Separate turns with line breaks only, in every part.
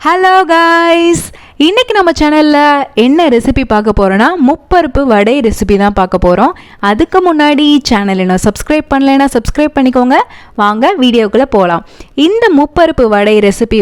Hello guys, இன்றைக்கி நம்ம சேனலில் என்ன ரெசிபி பார்க்க போகிறோன்னா முப்பருப்பு வடை ரெசிபி தான் பார்க்க போகிறோம். அதுக்கு முன்னாடி சேனல் என்ன சப்ஸ்கிரைப் பண்ணலைன்னா சப்ஸ்கிரைப் பண்ணிக்கோங்க. வாங்க வீடியோக்குள்ளே போகலாம். இந்த முப்பருப்பு வடை ரெசிபி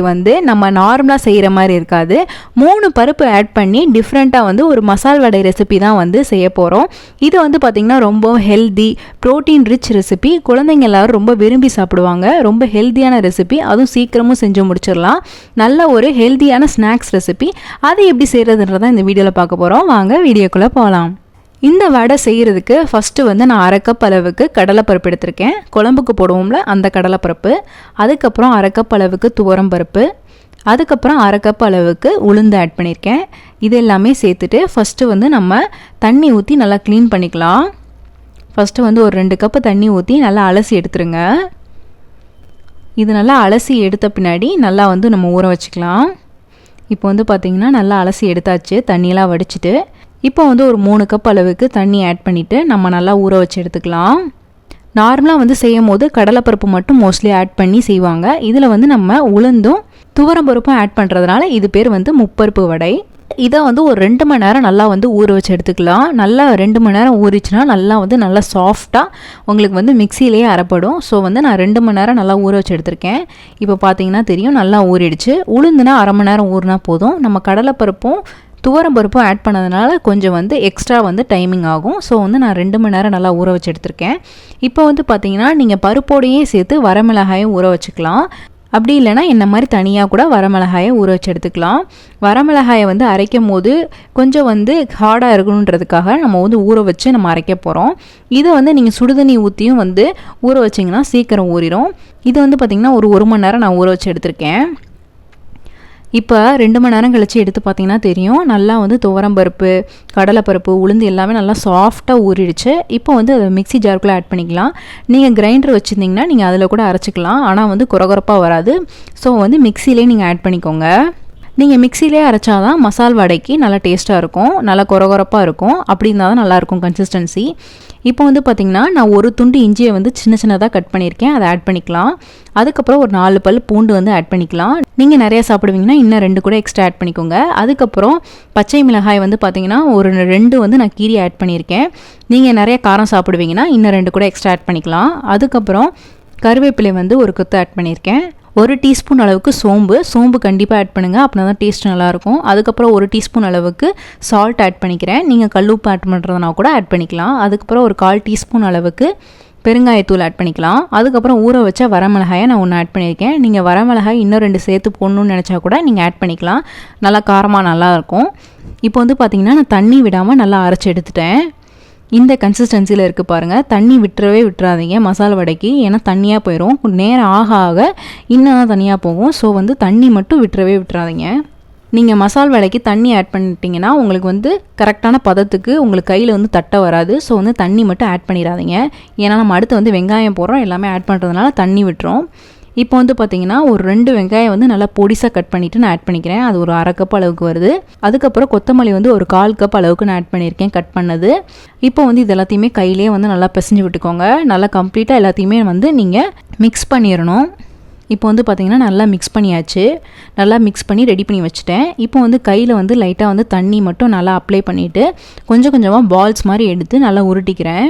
நம்ம நார்மலாக செய்கிற மாதிரி இருக்காது. 3 பருப்பு ஆட் பண்ணி டிஃப்ரெண்ட்டாக ஒரு மசால் வடை ரெசிபி தான் செய்ய போகிறோம். இது பார்த்திங்கன்னா ரொம்ப ஹெல்தி, ப்ரோட்டீன் ரிச் ரெசிபி. குழந்தைங்க எல்லோரும் ரொம்ப விரும்பி சாப்பிடுவாங்க. ரொம்ப ஹெல்த்தியான ரெசிபி, அதுவும் சீக்கிரமும் செஞ்சு முடிச்சிடலாம். நல்ல ஒரு ஹெல்த்தியான ஸ்நாக்ஸ் ரெசிபி. அது எப்படி செய்கிறதுன்றதான் இந்த வீடியோவில் பார்க்க போகிறோம். வாங்க வீடியோக்குள்ளே போகலாம். இந்த வடை செய்கிறதுக்கு ஃபஸ்ட்டு நான் 1/2 கப் அளவுக்கு கடலைப்பருப்பு எடுத்திருக்கேன். குழம்புக்கு போடுவோம்ல அந்த கடலைப்பருப்பு. அதுக்கப்புறம் 1/2 கப் அளவுக்கு துவரம்பருப்பு. அதுக்கப்புறம் 1/2 கப் அளவுக்கு உளுந்து ஆட் பண்ணியிருக்கேன். இது எல்லாமே சேர்த்துட்டு ஃபஸ்ட்டு நம்ம தண்ணி ஊற்றி நல்லா க்ளீன் பண்ணிக்கலாம். ஃபஸ்ட்டு ஒரு 2 கப்பு தண்ணி ஊற்றி நல்லா அலசி எடுத்துருங்க. இது நல்லா அலசி எடுத்த பின்னாடி நல்லா நம்ம ஊற வச்சுக்கலாம். இப்போ பார்த்திங்கன்னா நல்லா அலசி எடுத்தாச்சு, தண்ணியெல்லாம் வடிச்சிட்டு. இப்போ ஒரு 3 கப் அளவுக்கு தண்ணி ஆட் பண்ணிவிட்டு நம்ம நல்லா ஊற வச்சு எடுத்துக்கலாம். நார்மலாக செய்யும் போது கடலைப்பருப்பு மட்டும் மோஸ்ட்லி ஆட் பண்ணி செய்வாங்க. இதில் நம்ம உளுந்தும் துவரம்பருப்பும் ஆட் பண்ணுறதுனால இது பேர் முப்பருப்பு வடை. இதை ஒரு 2 மணி நேரம் நல்லா ஊற வச்சு எடுத்துக்கலாம். நல்லா 2 மணி நேரம் ஊறிச்சுன்னா நல்லா நல்லா சாஃப்டாக உங்களுக்கு மிக்சியிலேயே அரைப்படும். ஸோ நான் 2 மணி நேரம் நல்லா ஊற வச்சு எடுத்திருக்கேன். இப்போ பார்த்தீங்கன்னா தெரியும், நல்லா ஊறிடுச்சு. உளுந்துனா 1/2 மணி நேரம் ஊறினா போதும். நம்ம கடலைப்பருப்பும் துவரம்பருப்பும் ஆட் பண்ணதுனால கொஞ்சம் எக்ஸ்ட்ரா டைமிங் ஆகும். ஸோ நான் 2 மணி நேரம் நல்லா ஊற வச்சு எடுத்திருக்கேன். இப்போ பார்த்தீங்கன்னா நீங்கள் பருப்போடையே சேர்த்து வரமிளகாயும் ஊற வச்சுக்கலாம். அப்படி இல்லைனா என்ன மாதிரி தனியாக கூட வரமிளகாயை ஊற வச்சு எடுத்துக்கலாம். வரமிளகாயை அரைக்கும் போது கொஞ்சம் ஹார்டாக இருக்கணுன்றதுக்காக நம்ம ஊற வச்சு நம்ம அரைக்க போகிறோம். இதை நீங்கள் சுடுதண்ணி ஊற்றியும் ஊற வச்சிங்கன்னா சீக்கிரம் ஊறிடும். இது பார்த்திங்கன்னா ஒரு 1 மணி நேரம் நான் ஊற வச்சு எடுத்திருக்கேன். இப்போ 2 மணி நேரம் கழித்து எடுத்து பார்த்திங்கன்னா தெரியும், நல்லா துவரம்பருப்பு, கடலைப்பருப்பு, உளுந்து எல்லாமே நல்லா சாஃப்டாக ஊறிடுச்சு. இப்போ அதை மிக்ஸி ஜாருக்குள்ளே ஆட் பண்ணிக்கலாம். நீங்கள் கிரைண்டர் வச்சுருந்தீங்கன்னா நீங்கள் அதில் கூட அரைச்சிக்கலாம். ஆனால் குறகுறப்பாக வராது. ஸோ மிக்சிலே நீங்கள் ஆட் பண்ணிக்கோங்க. நீங்கள் மிக்சிலே அரைச்சாதான் மசால் வடைக்கு நல்லா டேஸ்ட்டாக இருக்கும், நல்லா கொரகொரப்பாக இருக்கும். அப்படி இருந்தால் தான் நல்லாயிருக்கும் கன்சிஸ்டன்சி. இப்போ பார்த்திங்கன்னா நான் ஒரு துண்டு இஞ்சியை சின்ன சின்னதாக கட் பண்ணியிருக்கேன். அதை ஆட் பண்ணிக்கலாம். அதுக்கப்புறம் ஒரு 4 பல் பூண்டு ஆட் பண்ணிக்கலாம். நீங்கள் நிறையா சாப்பிடுவீங்கன்னா இன்னும் 2 கூட எக்ஸ்ட்ரா ஆட் பண்ணிக்கோங்க. அதுக்கப்புறம் பச்சை மிளகாய் பார்த்திங்கன்னா ஒரு 2 நான் கீரி ஆட் பண்ணியிருக்கேன். நீங்கள் நிறைய காரம் சாப்பிடுவீங்கன்னா இன்னும் 2 கூட எக்ஸ்ட்ரா ஆட் பண்ணிக்கலாம். அதுக்கப்புறம் கருவேப்பிலை ஒரு கொத்து ஆட் பண்ணியிருக்கேன். 1 டீஸ்பூன் அளவுக்கு சோம்பு கண்டிப்பாக ஆட் பண்ணுங்கள், அப்படின்னா தான் டேஸ்ட் நல்லாயிருக்கும். அதுக்கப்புறம் 1 டீஸ்பூன் அளவுக்கு சால்ட் ஆட் பண்ணிக்கிறேன். நீங்கள் கல்லுப்பு ஆட் பண்ணுறதுனா கூட ஆட் பண்ணிக்கலாம். அதுக்கப்புறம் ஒரு 1/4 டீஸ்பூன் அளவுக்கு பெருங்காயத்தூள் ஆட் பண்ணிக்கலாம். அதுக்கப்புறம் ஊற வச்ச வரமிளகாயை நான் 1 ஆட் பண்ணியிருக்கேன். நீங்கள் வரமிளகாய் இன்னும் 2 சேர்த்து போடணும்னு நினச்சா கூட நீங்கள் ஆட் பண்ணிக்கலாம். நல்லா காரமாக நல்லாயிருக்கும். இப்போ பார்த்திங்கன்னா நான் தண்ணி விடாமல் நல்லா அரைச்சி எடுத்துட்டேன். இந்த கன்சிஸ்டன்சியில் இருக்குது பாருங்கள். தண்ணி விட்டுறாதீங்க மசாலா வடைக்கு, ஏன்னா தண்ணியாக போயிடும். நேரம் ஆக ஆக இன்னும் தனியாக போகும். ஸோ தண்ணி மட்டும் விட்டுறாதீங்க. நீங்கள் மசால் வடைக்கு தண்ணி ஆட் பண்ணிட்டீங்கன்னா உங்களுக்கு கரெக்டான பதத்துக்கு உங்களுக்கு கையில் தட்ட வராது. ஸோ தண்ணி மட்டும் ஆட் பண்ணிடாதீங்க. ஏன்னா நம்ம அடுத்து வெங்காயம் போடுறோம், எல்லாமே ஆட் பண்ணுறதுனால தண்ணி விட்டுரும். இப்போ பார்த்திங்கன்னா ஒரு 2 வெங்காயம் நல்லா பொடிசாக கட் பண்ணிவிட்டு நான் ஆட் பண்ணிக்கிறேன். அது ஒரு 1/2 கப் அளவுக்கு வருது. அதுக்கப்புறம் கொத்தமல்லி ஒரு 1/4 கப் அளவுக்கு நான் ஆட் பண்ணியிருக்கேன் கட் பண்ணது. இப்போ இது எல்லாத்தையுமே கையிலே நல்லா பிசைஞ்சு விட்டுக்கோங்க. நல்லா கம்ப்ளீட்டாக எல்லாத்தையுமே நீங்கள் மிக்ஸ் பண்ணிடணும். இப்போ பார்த்திங்கன்னா நல்லா மிக்ஸ் பண்ணியாச்சு. நல்லா மிக்ஸ் பண்ணி ரெடி பண்ணி வச்சுட்டேன். இப்போ கையில் லைட்டாக தண்ணி மட்டும் நல்லா அப்ளை பண்ணிவிட்டு கொஞ்சம் கொஞ்சமாக பால்ஸ் மாதிரி எடுத்து நல்லா உருட்டிக்கிறேன்.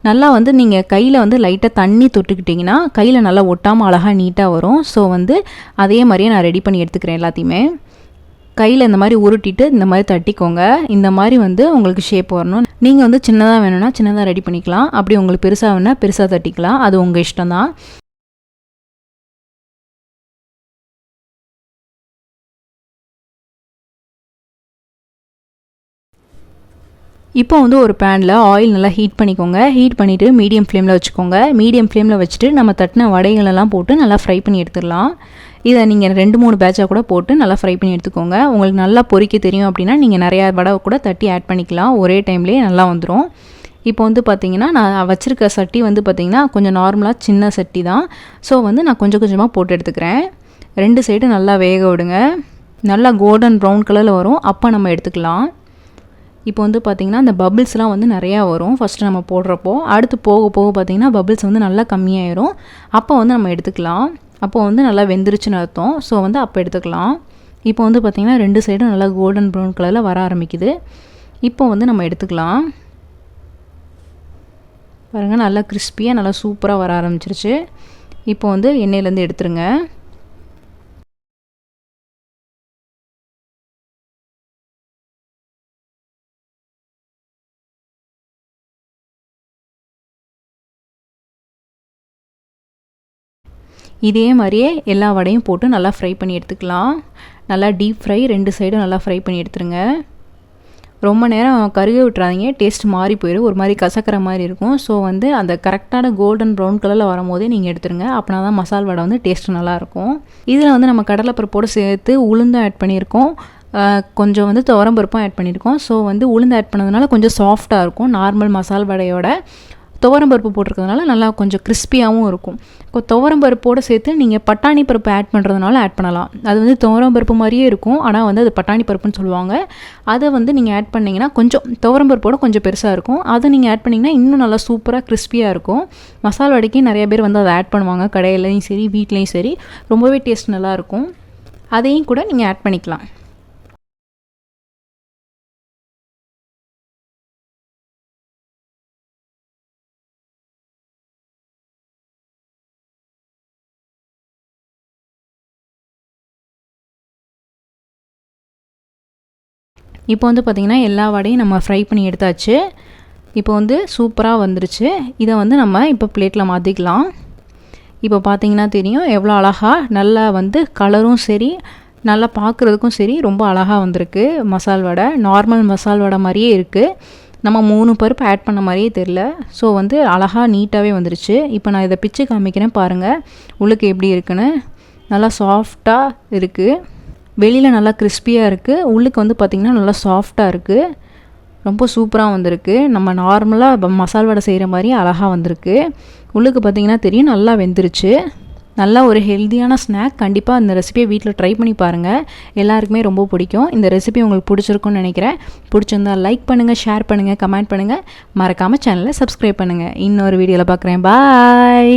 நல்லா நீங்கள் கையில் லைட்டாக தண்ணி தொட்டுக்கிட்டிங்கன்னா கையில் நல்லா ஒட்டாமல் அழகாக நீட்டாக வரும். ஸோ அதே மாதிரியே நான் ரெடி பண்ணி எடுத்துக்கிறேன் எல்லாத்தையுமே. கையில் இந்த மாதிரி உருட்டிட்டு இந்த மாதிரி தட்டிக்கோங்க. இந்த மாதிரி உங்களுக்கு ஷேப் வரணும். நீங்கள் சின்னதாக வேணும்னா சின்னதாக ரெடி பண்ணிக்கலாம். அப்படி உங்களுக்கு பெருசாக வேணுன்னா பெருசாக தட்டிக்கலாம். அது உங்கள் இஷ்டம் தான். இப்போ ஒரு பேனில் ஆயில் நல்லா ஹீட் பண்ணிக்கோங்க. ஹீட் பண்ணிவிட்டு மீடியம் ஃப்ளேமில் வச்சுக்கோங்க. மீடியம் ஃப்ளேமில் வச்சுட்டு நம்ம தட்டின வடைகளெல்லாம் போட்டு நல்லா ஃப்ரை பண்ணி எடுத்துடலாம். இதை நீங்கள் 2-3 பேட்சாக கூட போட்டு நல்லா ஃப்ரை பண்ணி எடுத்துக்கோங்க. உங்களுக்கு நல்லா பொரிக்க தெரியும் அப்படின்னா நீங்கள் நிறையா வடை கூட தட்டி ஆட் பண்ணிக்கலாம். ஒரே டைம்லேயே நல்லா வந்துடும். இப்போ பார்த்திங்கன்னா நான் வச்சுருக்க சட்டி பார்த்திங்கன்னா கொஞ்சம் நார்மலாக சின்ன சட்டி தான். ஸோ நான் கொஞ்சம் கொஞ்சமாக போட்டு எடுத்துக்கிறேன். 2 சைடு நல்லா வேக விடுங்க. நல்லா கோல்டன் ப்ரௌன் கலரில் வரும், அப்போ நம்ம எடுத்துக்கலாம். இப்போ பார்த்திங்கன்னா அந்த பபிள்ஸ்லாம் நிறையா வரும் ஃபஸ்ட்டு நம்ம போடுறப்போ. அடுத்து போக போக பார்த்திங்கன்னா பபிள்ஸ் நல்லா கம்மியாயிரும். அப்போ நம்ம எடுத்துக்கலாம். அப்போ நல்லா வெந்துருச்சுன்னு அர்த்தம். ஸோ அப்போ எடுத்துக்கலாம். இப்போ வந்து பார்த்திங்கன்னா 2 சைடும் நல்லா கோல்டன் ப்ரௌன் கலரில் வர ஆரம்பிக்குது. இப்போ வந்து நம்ம எடுத்துக்கலாம். பாருங்கள், நல்லா கிறிஸ்பியாக நல்லா சூப்பராக வர ஆரம்பிச்சிருச்சு. இப்போ வந்து எண்ணெயிலேருந்து எடுத்துருங்க. இதே மாதிரியே எல்லா வடையும் போட்டு நல்லா ஃப்ரை பண்ணி எடுத்துக்கலாம். நல்லா டீப் ஃப்ரை, 2 சைடும் நல்லா ஃப்ரை பண்ணி எடுத்துருங்க. ரொம்ப நேரம் கருக விட்டுறாதீங்க, டேஸ்ட் மாறி போயிடும், ஒரு மாதிரி கசக்கிற மாதிரி இருக்கும். ஸோ வந்து அந்த கரெக்டான கோல்டன் ப்ரௌன் கலரில் வரும்போதே நீங்கள் எடுத்துருங்க. அப்படின்னா தான் மசால் வடை வந்து டேஸ்ட் நல்லாயிருக்கும். இதில் வந்து நம்ம கடலைப்பருப்போடு சேர்த்து உளுந்தும் ஆட் பண்ணியிருக்கோம், கொஞ்சம் வந்து துவரம்பருப்பும் ஆட் பண்ணியிருக்கோம். ஸோ வந்து உளுந்து ஆட் பண்ணதுனால கொஞ்சம் சாஃப்டாக இருக்கும். நார்மல் மசால் வடையோட துவரம்பருப்பு போட்டிருக்கிறதுனால நல்லா கொஞ்சம் கிறிஸ்பியாகவும் இருக்கும். இப்போ துவரம்பருப்போடு சேர்த்து நீங்கள் பட்டாணி பருப்பு ஆட் பண்ணுறதுனால ஆட் பண்ணலாம். அது வந்து துவரம்பருப்பு மாதிரியே இருக்கும், ஆனால் வந்து அது பட்டாணி பருப்புன்னு சொல்லுவாங்க. அதை வந்து நீங்கள் ஆட் பண்ணிங்கன்னா கொஞ்சம் துவரம்பருப்போட கொஞ்சம் பெருசாக இருக்கும். அதை நீங்கள் ஆட் பண்ணிங்கன்னா இன்னும் நல்லா சூப்பராக கிறிஸ்பியாக இருக்கும். மசால் வடைக்கு நிறைய பேர் வந்து அதை ஆட் பண்ணுவாங்க, கடையிலையும் சரி வீட்லேயும் சரி. ரொம்பவே டேஸ்ட் நல்லாயிருக்கும். அதையும் கூட நீங்கள் ஆட் பண்ணிக்கலாம். இப்போ வந்து பார்த்திங்கன்னா எல்லா வடையும் நம்ம ஃப்ரை பண்ணி எடுத்தாச்சு. இப்போ வந்து சூப்பராக வந்துருச்சு. இதை வந்து நம்ம இப்போ பிளேட்டில் மாற்றிக்கலாம். இப்போ பார்த்திங்கன்னா தெரியும் எவ்வளோ அழகாக நல்லா வந்து கலரும் சரி, நல்லா பார்க்குறதுக்கும் சரி ரொம்ப அழகாக வந்திருக்கு. மசால் வடை நார்மல் மசால் வடை மாதிரியே இருக்குது. நம்ம 3 பருப்பு ஆட் பண்ண மாதிரியே தெரில. ஸோ வந்து அழகாக நீட்டாகவே வந்துருச்சு. இப்போ நான் இதை பிச்சு காமிக்கிறேன் பாருங்கள், உள்ளுக்கு எப்படி இருக்குன்னு. நல்லா சாஃப்டாக இருக்குது, வெளியில் நல்லா கிறிஸ்பியாக இருக்குது, உள்ளுக்கு வந்து பார்த்திங்கன்னா நல்லா சாஃப்டாக இருக்குது. ரொம்ப சூப்பராக வந்திருக்கு. நம்ம நார்மலாக மசால் வடை செய்கிற மாதிரி அழகாக வந்திருக்கு. உள்ளுக்கு பார்த்திங்கன்னா தெரியும் நல்லா வெந்துருச்சு. நல்லா ஒரு ஹெல்த்தியான ஸ்நாக். கண்டிப்பாக இந்த ரெசிபியை வீட்டில் ட்ரை பண்ணி பாருங்கள், எல்லாருக்குமே ரொம்ப பிடிக்கும். இந்த ரெசிபி உங்களுக்கு பிடிச்சிருக்குன்னு நினைக்கிறேன். பிடிச்சிருந்தால் லைக் பண்ணுங்கள், ஷேர் பண்ணுங்கள், கமெண்ட் பண்ணுங்கள். மறக்காமல் சேனலை சப்ஸ்கிரைப் பண்ணுங்கள். இன்னொரு வீடியோவில் பார்க்குறேன். பாய்.